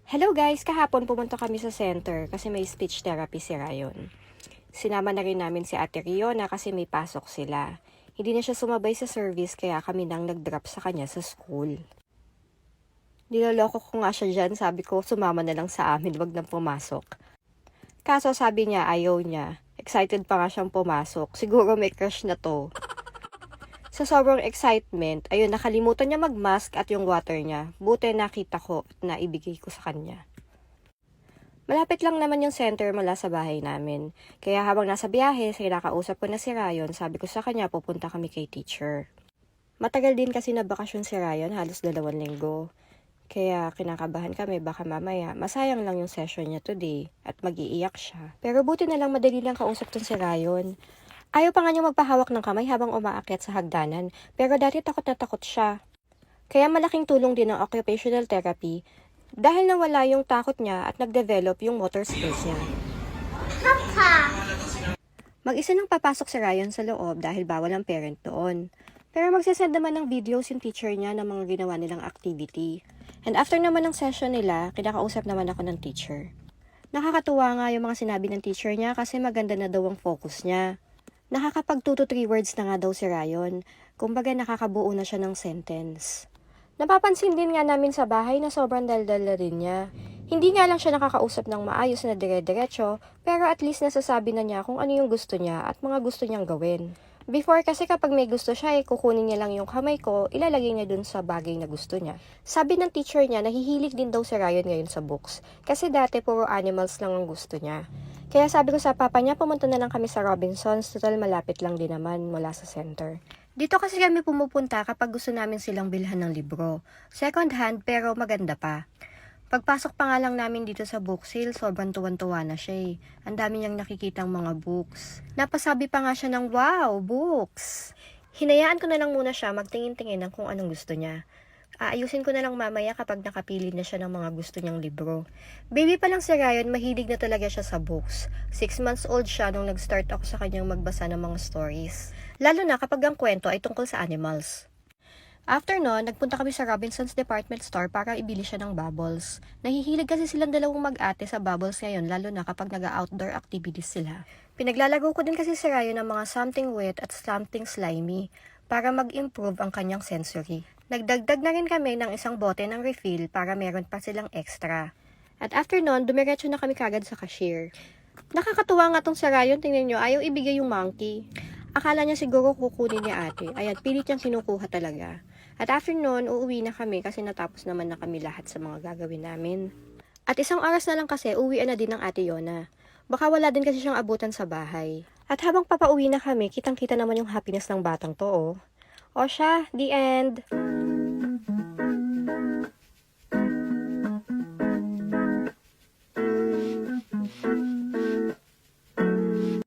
Hello guys! Kahapon pumunta kami sa center kasi may speech therapy si Ryan. Sinama na rin namin si Ate Riona kasi may pasok sila. Hindi na siya sumabay sa service kaya kami nang nag-drop sa kanya sa school. Niloloko ko nga siya dyan, sabi ko sumama na lang sa amin, wag nang pumasok. Kaso sabi niya ayaw niya. Excited pa nga siyang pumasok. Siguro may crush na to. Sa sobrang excitement, ayun, nakalimutan niya mag-mask at yung water niya. Buti nakita ko at naibigay ko sa kanya. Malapit lang naman yung center mula sa bahay namin. Kaya habang nasa biyahe, kinakausap ko na si Ryan, sabi ko sa kanya pupunta kami kay teacher. Matagal din kasi na bakasyon si Ryan, halos 2 linggo. Kaya kinakabahan kami baka mamaya masayang lang yung session niya today at mag-iiyak siya. Pero buti na lang madali lang kausap tong si Ryan. Ayaw pa nga niyang magpahawak ng kamay habang umaakyat sa hagdanan, pero dati takot na takot siya. Kaya malaking tulong din ang occupational therapy dahil nawala yung takot niya at nag-develop yung motor skills niya. Mag-isa nang papasok si Ryan sa loob dahil bawal ang parent doon. Pero magsasend naman ng videos yung teacher niya ng mga ginawa nilang activity. And after naman ng session nila, kinakausap naman ako ng teacher. Nakakatuwa nga yung mga sinabi ng teacher niya kasi maganda na daw ang focus niya. Nakakapag 2 to 3 words na nga daw si Ryan. Kumbaga nakakabuo na siya ng sentence. Napapansin din nga namin sa bahay na sobrang daldal na rin niya. Hindi nga lang siya nakakausap ng maayos na dire-diretso, pero at least nasasabi na niya kung ano yung gusto niya at mga gusto niyang gawin. Before kasi kapag may gusto siya kukunin niya lang yung kamay ko, ilalagay niya dun sa bagay na gusto niya. Sabi ng teacher niya, nahihilig din daw si Ryan ngayon sa books. Kasi dati puro animals lang ang gusto niya. Kaya sabi ko sa papa niya, pumunta na lang kami sa Robinsons, total malapit lang din naman mula sa center. Dito kasi kami pumupunta kapag gusto namin silang bilhan ng libro. Second hand pero maganda pa. Pagpasok pa nga lang namin dito sa book sale, sobrang tuwan-tuwa na siya . Ang dami niyang nakikitang mga books. Napasabi pa nga siya ng, wow, books! Hinayaan ko na lang muna siya magtingin-tingin ng kung anong gusto niya. Aayusin ko na lang mamaya kapag nakapili na siya ng mga gusto niyang libro. Baby pa lang si Ryan, mahilig na talaga siya sa books. 6 months old siya nung nag-start ako sa kanyang magbasa ng mga stories. Lalo na kapag ang kwento ay tungkol sa animals. After nun, nagpunta kami sa Robinsons Department Store para ibili siya ng bubbles. Nahihilig kasi silang dalawang mag-ate sa bubbles ngayon, lalo na kapag nag-outdoor activities sila. Pinaglalaro ko din kasi si Ryan ng mga something wet at something slimy para mag-improve ang kanyang sensory. Nagdagdag na rin kami ng isang bote ng refill para meron pa silang extra. At after nun, dumiretso na kami kagad sa cashier. Nakakatuwa nga tong si Ryan, tingnan nyo, ayaw ibigay yung monkey. Akala niya siguro kukunin ni ate. Ayan, pilit niyang kinukuha talaga. At after nun, uuwi na kami kasi natapos naman na kami lahat sa mga gagawin namin. At 1 oras na lang kasi, uwian na din ng ate Yona. Baka wala din kasi siyang abutan sa bahay. At habang papauwi na kami, kitang-kita naman yung happiness ng batang to, oh. O siya, the end.